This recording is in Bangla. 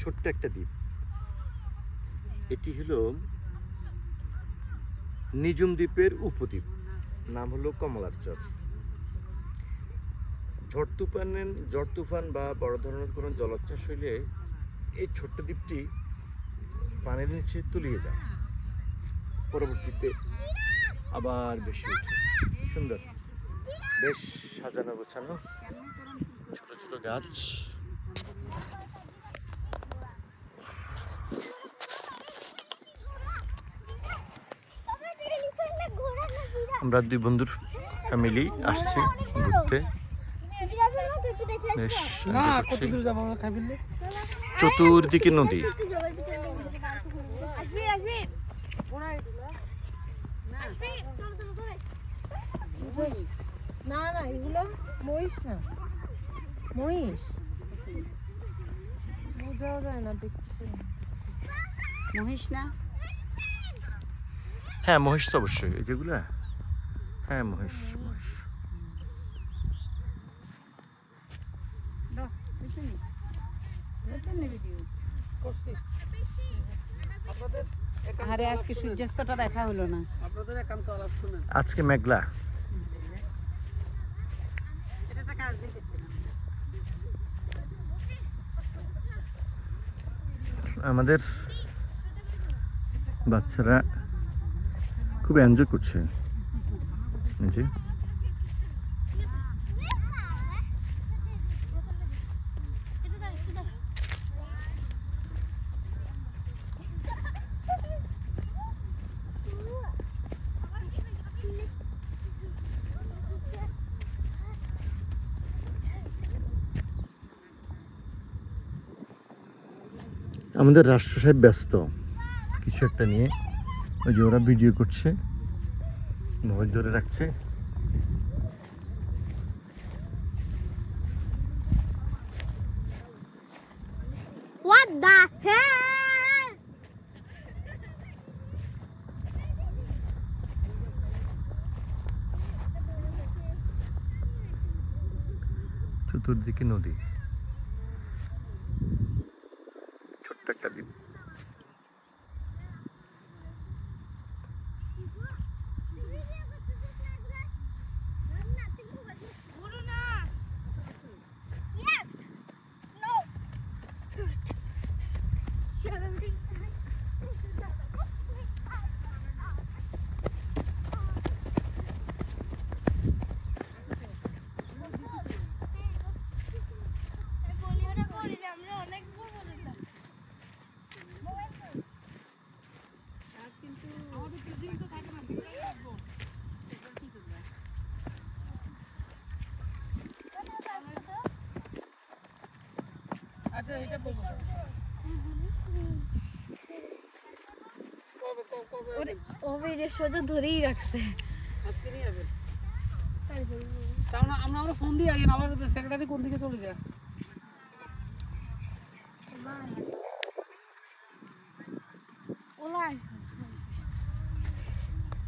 ছোট্ট একটা দ্বীপ। এটি হলো নিঝুম দ্বীপের উপদ্বীপ, নাম হলো কমলার চর। ঝড় তুফান বা বড় ধরনের কোনো জলোচ্ছ্বাস হইলে এই ছোট্ট দ্বীপটি পানির নিচে তলিয়ে যায়, পরবর্তীতে আবার বেশি ওঠে। সুন্দর, বেশ সাজানো গোছানো, ছোট ছোট গাছ। আমরা দুই বন্ধুর ফ্যামিলি আসছি ঘুরতে। চতুর্দিকে নদী। না না, এগুলো মহিষ না, মহিষ বোঝাও যায় না, দেখছি মহিষ না। হ্যাঁ মহিষ তো অবশ্যই, এই যেগুলো হ্যাঁ মহিষ। মহিষ আরে আজকে সূর্যাস্তটা দেখা হলো না। আজকে মেঘলা। আমাদের বাচ্চারা খুব এনজয় করছে। জি আমাদের রাষ্ট্র সাহেব ব্যস্ত কিছু একটা নিয়ে, ওই যে ওরা ভিডিও করছে, মোবাইল ধরে রাখছে। What the hell? চতুর্দিকে নদী, ছোট্ট একটা দ্বীপ। Yes. No. আচ্ছা, এটা বলবো ও ভিডিও শুধু ধরেই রাখছে। আজকে নিয়ে যাবেন তাও না, আমরা ফোন দিয়ে আগে আবার সেক্রেটারি কোন দিকে চলে যায়।